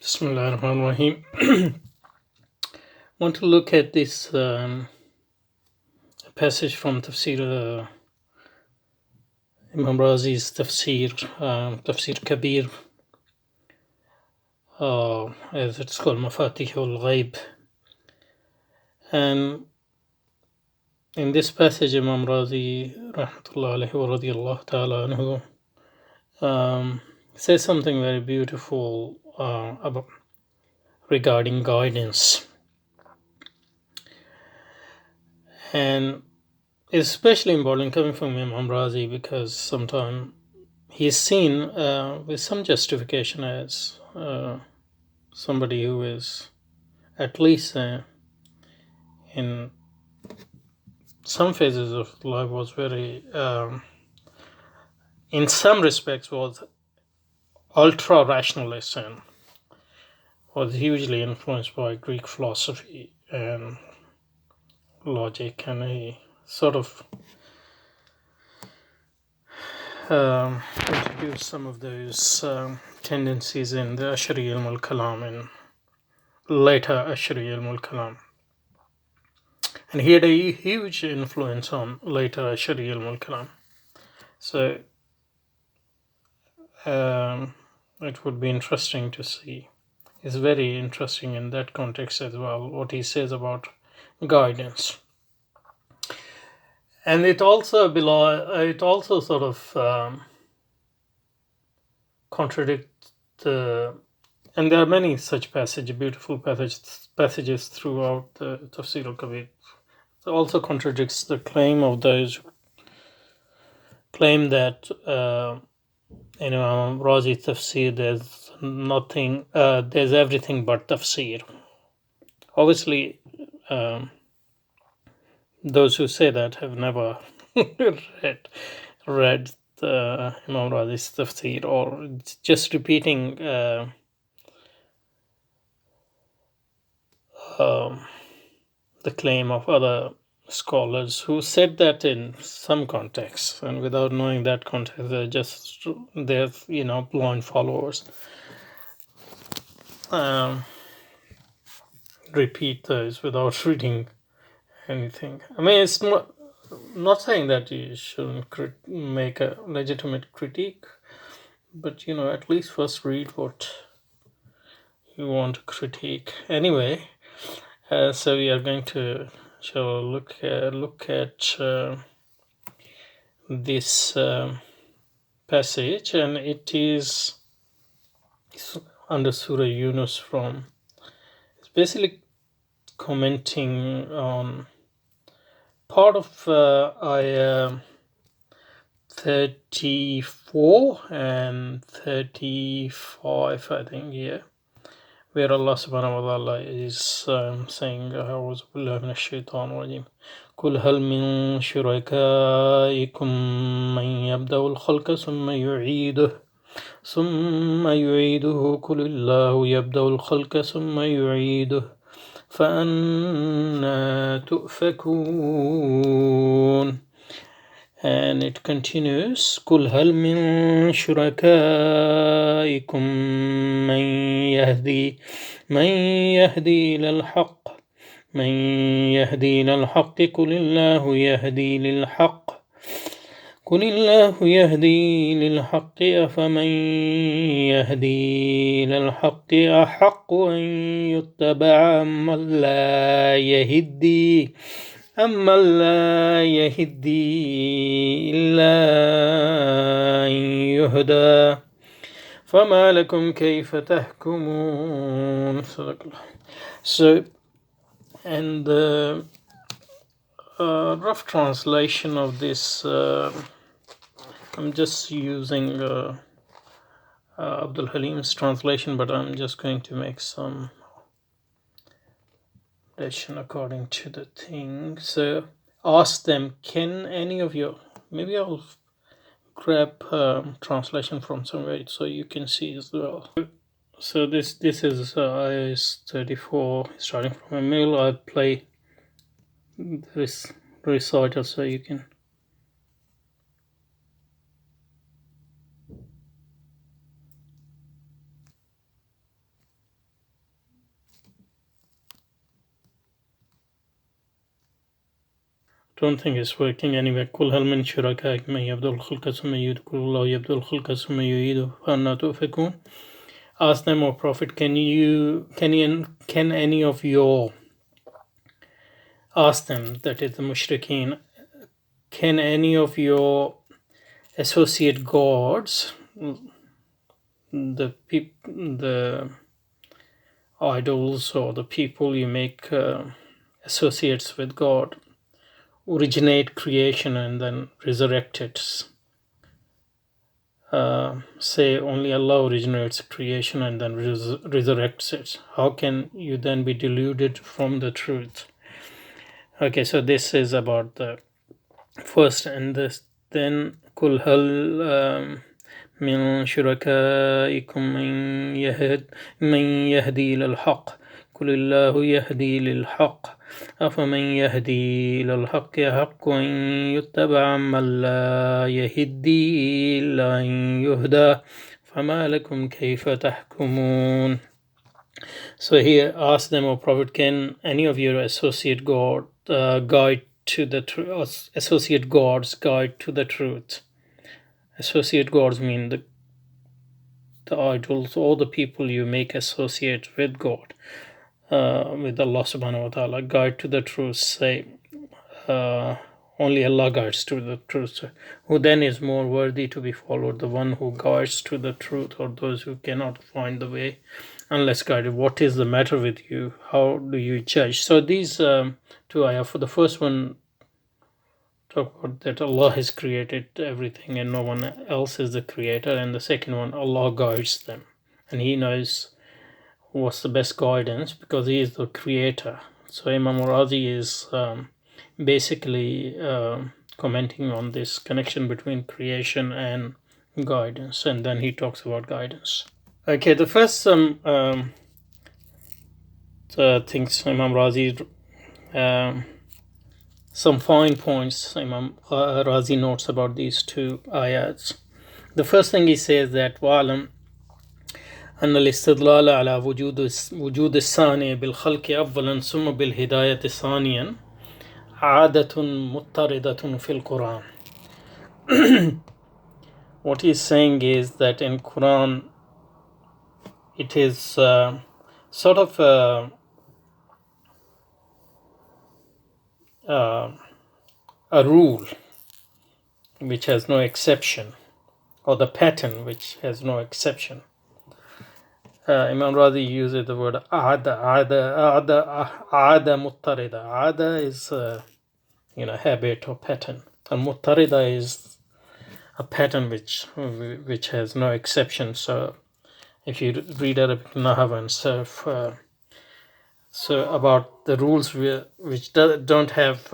Bismillah ar-Rahman ar-Rahim. Want to look at this passage from Tafsir Imam Al-Razi's Tafsir Kabir, as it's called, Mafatih al-Ghaib. And in this passage, Imam Al-Razi, rahmatullah alayhi wa radiyallahu ta'ala anhu, says something very beautiful about regarding guidance. And it's especially important coming from Imam Al-Razi because sometimes he's seen with some justification as somebody who is at least in some phases of life was very, in some respects, was ultra rationalist and was hugely influenced by Greek philosophy and logic, and he sort of introduced some of those tendencies in the Ashari Ilm al-Kalam and later Ashari Ilm al-Kalam. And he had a huge influence on later Ashari Ilm al-Kalam. So it would be interesting to see. It's very interesting in that context as well, what he says about guidance. And it also sort of contradicts the, and there are many such beautiful passages throughout the Tafsir al-Kabir. It also contradicts the claim of those who claim that in Imam Razi Tafsir there's nothing, there's everything but Tafsir. Obviously, those who say that have never read the Imam Razi's Tafsir, or just repeating the claim of other scholars who said that in some contexts, and without knowing that context, they're blind followers. Repeat those without reading anything. I mean, it's not saying that you shouldn't make a legitimate critique, but at least first read what you want to critique. Anyway, so we are going to look at this passage, and it's under Surah Yunus. It's basically commenting on part of ayah 34 and 35, I think, where Allah subhanahu wa ta'ala is saying, أعوذ بالله من الشيطان الرجيم قل هل من شركائكم من يبدأ الخلق ثم يعيده قل الله يبدأ الخلق ثم يعيده فأنا تؤفكون. And it continues, قل هل من شركائكم من يهدي إلى الحق قل الله يهدي للحق أفمن يهدي إلى الحق أحق أن يتبع أمن لا يهدي إلا أن يهدى فما لكم كيف تحكمون. So, and the rough translation of this, I'm just using Abdul Halim's translation, but I'm just going to make some addition according to the thing. So ask them, can any of you, maybe I'll grab translation from somewhere so you can see as well. So this is iOS 34, starting from a mail. I'll play this recital so you can. don't think it's working anyway. Qul hal min shurakaikum man yabda'u al-khalqa thumma yu'iiduhu qul Allahu yabda'u al-khalqa thumma yu'iiduhu fa annaa tu'fakuun. Ask them, O Prophet, can any of your, ask them, that is the mushrikeen, can any of your associate gods, the idols or the people you make associates with God, originate creation and then resurrect it? Say only Allah originates creation and then resurrects it. How can you then be deluded from the truth? Okay, so this is about the first, and this then Kul hal min shurakaikum man yahdi lil haqq قل الله يهدي للحق أفمن يهدي إلى الحق يحق أن يتبع من لا يهدي إلا أن يهدى فما لكم كيف تحكمون. So here, ask them, O Prophet, can any of your associate God guide to the truth? Associate gods guide to the truth. Associate gods mean the idols, all the people you make associate with God. With Allah subhanahu wa ta'ala, guide to the truth. Say only Allah guides to the truth. Who then is more worthy to be followed, the one who guides to the truth or those who cannot find the way unless guided? What is the matter with you? How do you judge? So these two ayah, for the first one, talk about that Allah has created everything and no one else is the creator, and the second one, Allah guides them and He knows what's the best guidance because He is the creator. So Imam Al-Razi is basically commenting on this connection between creation and guidance, and then he talks about guidance. Okay, the first things Imam Razi, some fine points Imam Razi notes about these two ayats. The first thing he says that وَعَلَمْ أن الاستدلال على وجود الثاني بالخلق أولا ثم بالهداية ثانيا عادة مضطردة في القرآن. What he's saying is that in Quran it is sort of a rule which has no exception, or the pattern which has no exception. Imam Razi uses the word ada muttarida. Ada is habit or pattern, and muttarida is a pattern which has no exception. So if you read Arabic Nahw and Sarf, so about the rules which don't have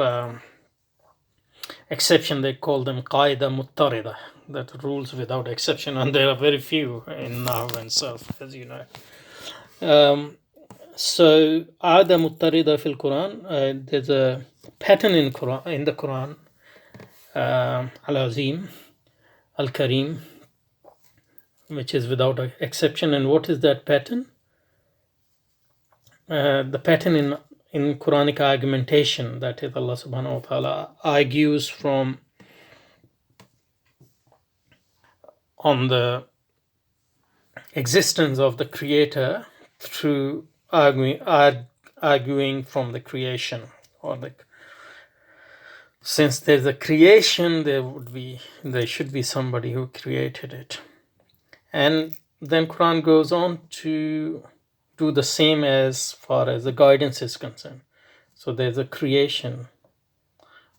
exception, they call them qaida muttarida, that rules without exception, and there are very few in Nahw and Sarf, as you know. So aada muttarida fil Quran, there's a pattern in the Quran, Al-Azim, Al-Karim, which is without exception. And what is that pattern? The pattern in Quranic argumentation, that is Allah subhanahu wa ta'ala argues on the existence of the creator through arguing from the creation, or since there's a creation, there should be somebody who created it. And then Quran goes on to do the same as far as the guidance is concerned. So there's a creation,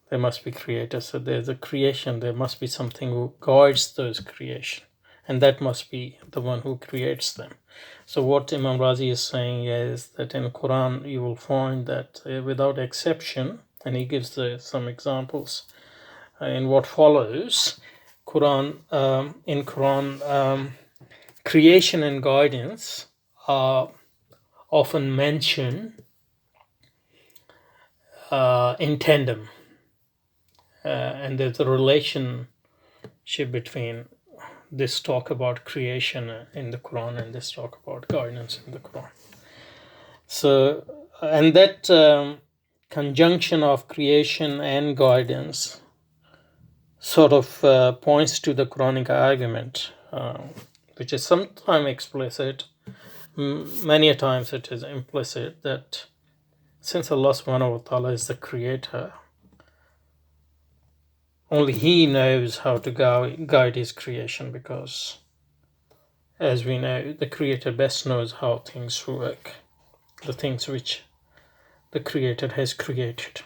there must be creator. So there's a creation, there must be something who guides those creation, and that must be the one who creates them. So what Imam Razi is saying is that in Quran you will find that without exception, and he gives some examples in what follows. In Quran, creation and guidance are often mentioned in tandem, and there's a relationship between this talk about creation in the Quran and this talk about guidance in the Quran. So, and that conjunction of creation and guidance sort of points to the Quranic argument, which is sometimes explicit, many a times it is implicit, that since Allah subhanahu wa ta'ala is the creator, only He knows how to guide His creation, because, as we know, the Creator best knows how things work, the things which the Creator has created.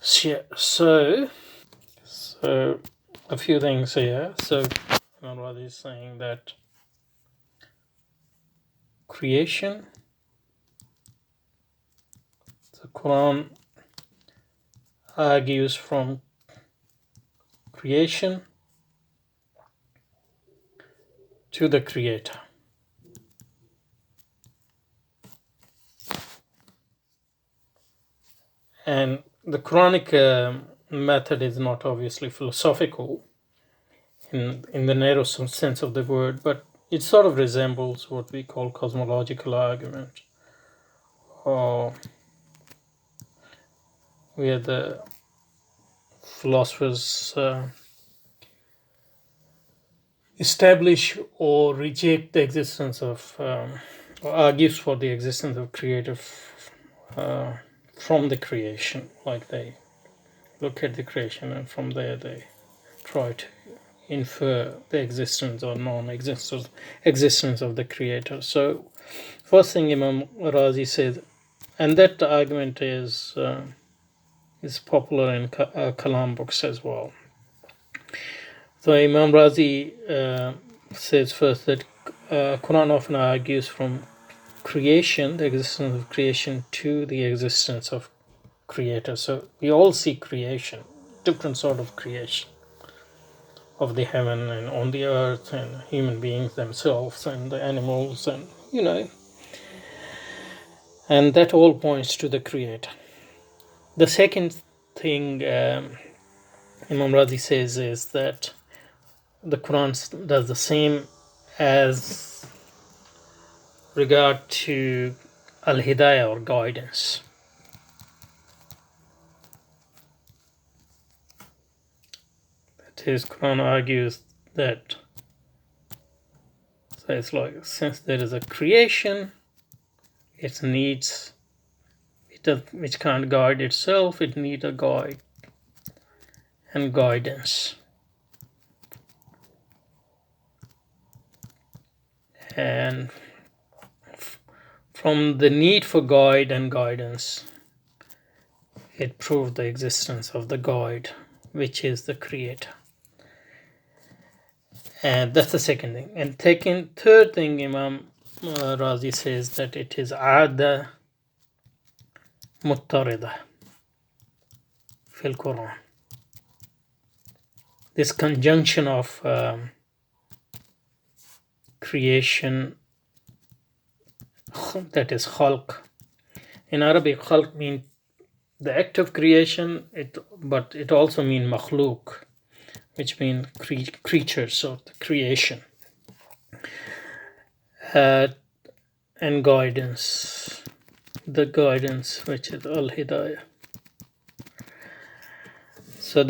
So a few things here. So Imam Al-Razi is saying that creation, the Quran argues from creation to the Creator. And the Quranic method is not obviously philosophical in the narrow sense of the word, but it sort of resembles what we call cosmological argument, or where the philosophers establish or reject the existence of, or argues for the existence of creative from the creation. Like they look at the creation and from there they try to infer the existence or non-existence of the creator. So first thing Imam Al-Razi says, and that argument is popular in Kalam books as well. So Imam Razi says first that Quran often argues from creation, the existence of creation, to the existence of creator. So we all see creation, different sort of creation of the heaven and on the earth, and human beings themselves and the animals, and and that all points to the creator. The second thing Imam Razi says is that the Quran does the same as regard to al-hidayah, or guidance. That is, Quran argues that, so it's like, since there is a creation, it needs, which can't guide itself, it needs a guide and guidance. And from the need for guide and guidance, it proved the existence of the guide, which is the creator. And that's the second thing. And third thing, Imam Razi says that it is Ada Muttarida fil Quran. This conjunction of creation, that is khalq. In Arabic, khalq means the act of creation, but it also means makhluk, which means creatures or the creation. And guidance, the guidance, which is al-hidayah. So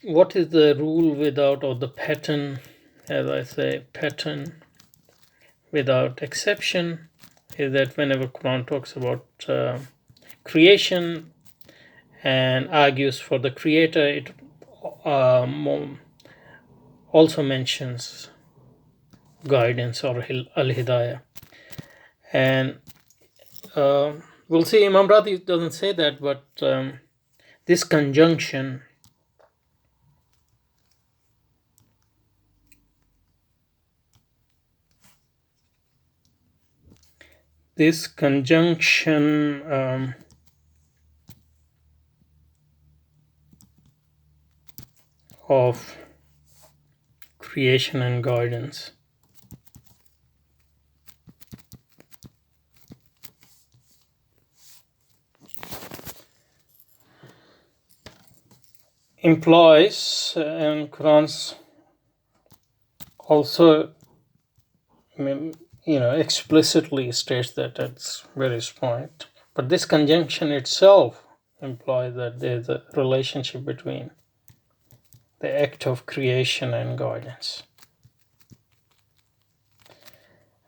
what is the rule without, or the pattern, as I say, pattern without exception, is that whenever Quran talks about creation and argues for the creator, it also mentions guidance or al-hidayah. And we'll see, Imam Razi doesn't say that, but this conjunction of creation and guidance implies, and Quran's also explicitly states that at various point. But this conjunction itself implies that there's a relationship between the act of creation and guidance.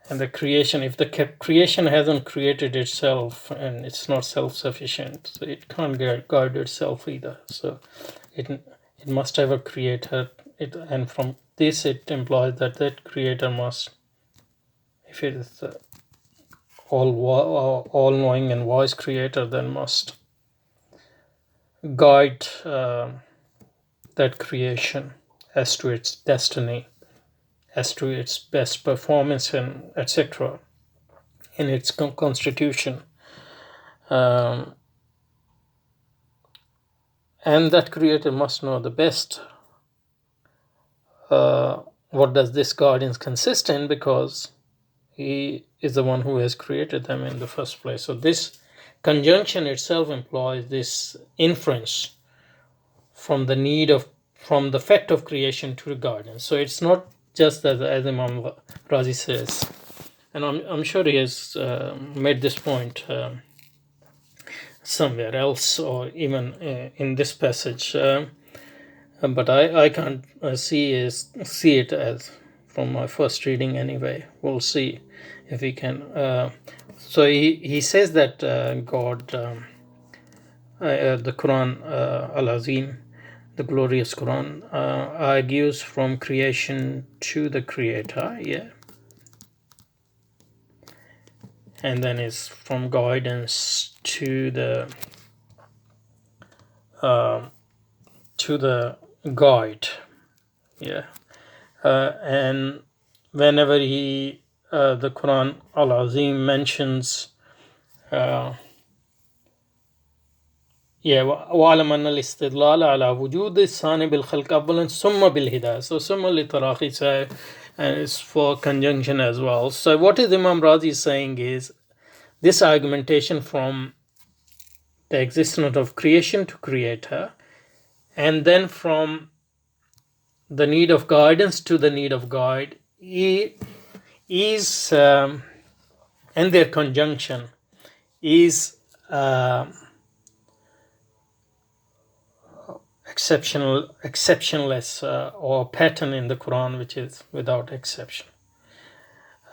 And the creation, if the creation hasn't created itself and it's not self-sufficient, so it can't guide itself either. So it must have a creator. And from this, it implies that that creator must, if it is the all-knowing and wise creator, then must guide that creation as to its destiny, as to its best performance, and etc. in its constitution. And that creator must know the best what does this guidance consist in, because he is the one who has created them in the first place. So this conjunction itself implies this inference from the fact of creation to guidance. So it's not just as Imam Al-Razi says, and I'm sure he has made this point somewhere else, or even in this passage, but I can't see it as from my first reading anyway. We'll see if we can. So he says that God, the Quran Al-Azim, the glorious Quran, argues from creation to the Creator, yeah, and then is from guidance to the guide, yeah, and whenever the Quran Al-Azim mentions وَعَلَمَ أَنَّ الْإِسْتِدْلَالَ عَلَى وُجُودِ الثَّانِي بِالْخَلْقِ أَوَّلًا ثُمَّ بِالْهِدَايَةِ. So similarly Tarahi and it's for conjunction as well. So what is Imam Razi saying is this argumentation from the existence of creation to creator, and then from the need of guidance to the need of guide, is and their conjunction is exceptionless or pattern in the Quran, which is without exception.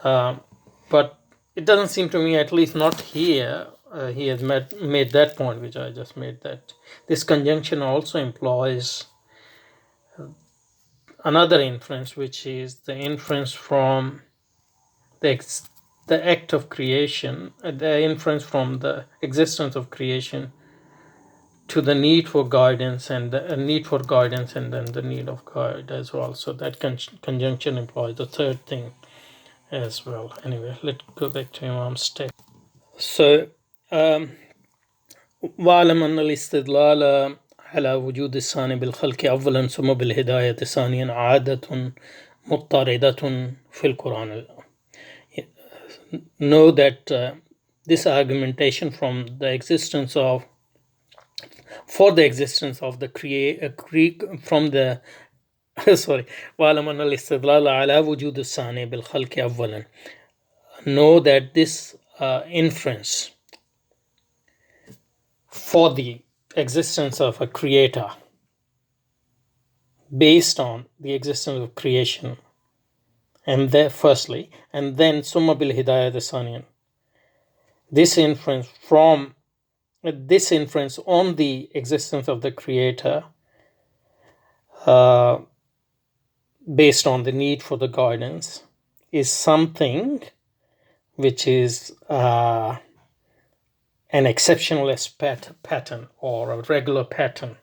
But it doesn't seem to me, at least not here, he has made that point which I just made, that this conjunction also implies another inference, which is the inference from the act of creation, the inference from the existence of creation to the need for guidance, and the need for guidance, and then the need of guide as well. So that conjunction implies the third thing as well. Anyway, let's go back to Imam's text. So وَعَلَمْ أَنَّ الْإِسْتِدْلَالَ على وجود الثاني بالخلق أولا ثم بالهداية ثانيا عادة مضطردة في القرآن. Know that this argumentation from the existence of the from the sorry وَعَلَمْ أَنَّ الْإِسْتِدْلَالَ عَلَى وُجُودِ الثَّانِي بِالْخَلْقِ أَوَّلًا. Know that this inference for the existence of a creator based on the existence of creation, and there firstly, and then summa bil hidayah thaniyan, this inference on the existence of the creator based on the need for the guidance is something which is an exceptionless pattern or a regular pattern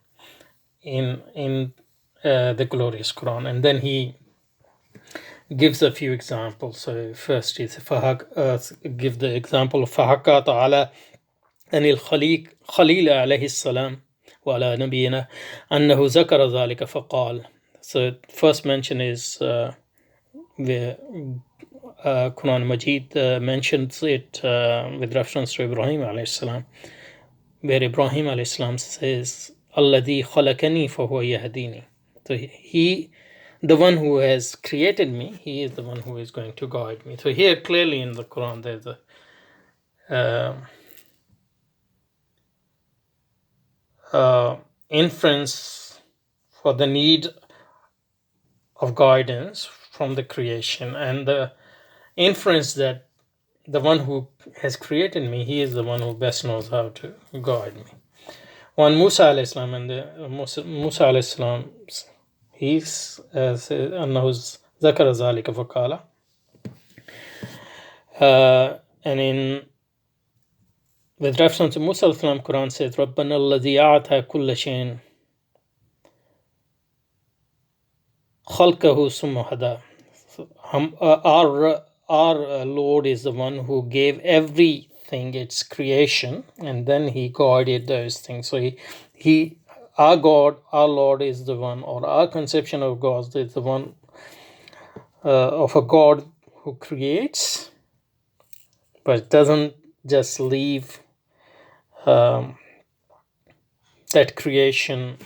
in the glorious Quran. And then he gives a few examples. So first is give the example of فَحَكَّى تَعَالَى أَنِ الْخَلِيلِ عَلَيْهِ السَّلَامِ وَعَلَى نَبِيِّنَا أَنَّهُ ذَكَرَ ذَلِكَ فَقَالَ. So first mention is where Quran Majid mentions it with reference to Ibrahim alayhi salam, where Ibrahim alayhi salam says, "Alladhi khalaqani fahuwa yahdini." So the one who has created me, he is the one who is going to guide me. So here clearly in the Quran there's a inference for the need of guidance from the creation, and the inference that the one who has created me, he is the one who best knows how to guide me. On Musa alayhi salam, and Musa alayhi salam, he's أنه ذكر ذلك فقال, and in with reference to Musa alayhi salam, Quran says ربنا الذي أعطى كل شيء خلقه ثم هدى. Our Lord is the one who gave everything its creation, and then he guided those things. So our God, our Lord is the one, or our conception of God is the one of a God who creates, but doesn't just leave that creation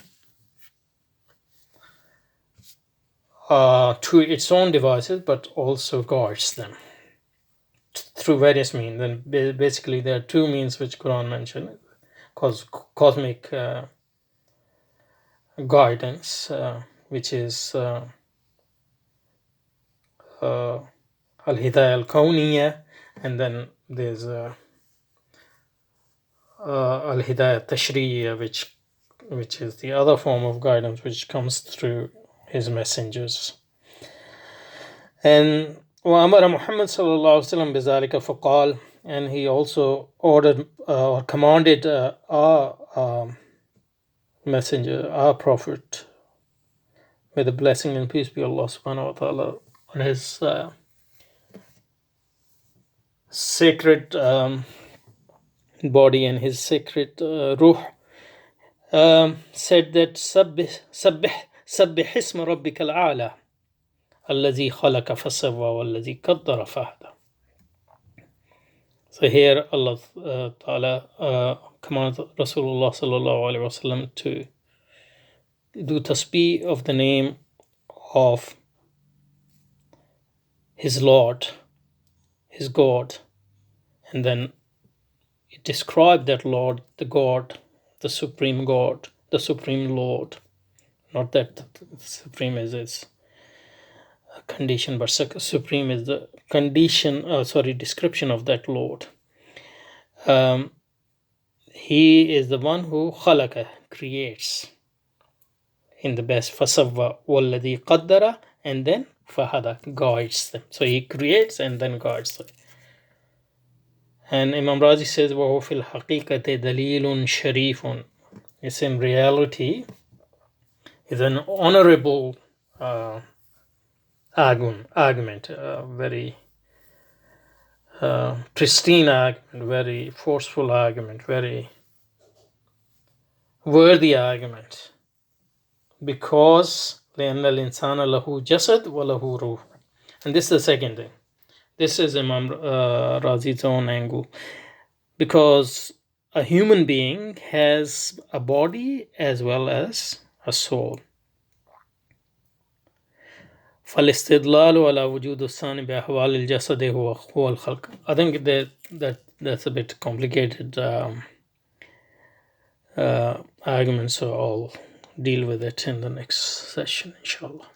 to its own devices, but also guides them through various means. And basically there are two means which Quran mentioned, cosmic guidance, which is al-hidayah al-kawniyah, and then there's al-hidayah tashri'iyah, which is the other form of guidance which comes through his messengers. And وَأَمَرَ Muhammad sallallahu alaihi wasallam بِذَلِكَ فَقَالَ, and he also ordered or commanded our messenger, our prophet, may the blessing and peace be Allah subhanahu wa ta'ala on his sacred body and his sacred ruh, said that سبح اسم ربك الأعلى الذي خلق فسوى والذي قدر فهدى. So here Allah Ta'ala commands Rasulullah sallallahu alaihi wasallam to do tasbih of the name of his Lord, his God, and then describe that Lord, the God, the Supreme God, the Supreme Lord. Not that Supreme is its condition, but Supreme is the condition, description of that Lord. He is the one who khalaqa, creates in the best, fasawwa walladhi qaddara, and then fahada, guides them. So he creates and then guides them. And Imam Razi says, وَهُ فِي الْحَقِيقَةِ دَلِيلٌ شَرِيفٌ. It's in reality is an honorable argument, very pristine argument, very forceful argument, very worthy argument, because لأن الإنسان له جسد وله روح. And this is the second thing. This is Imam Razi's own angle, because a human being has a body as well as a soul. فالاستدلال على وجود الثاني بأحوال الجسد هو الخلق. I think that's a bit complicated argument, so I'll deal with it in the next session, inshallah.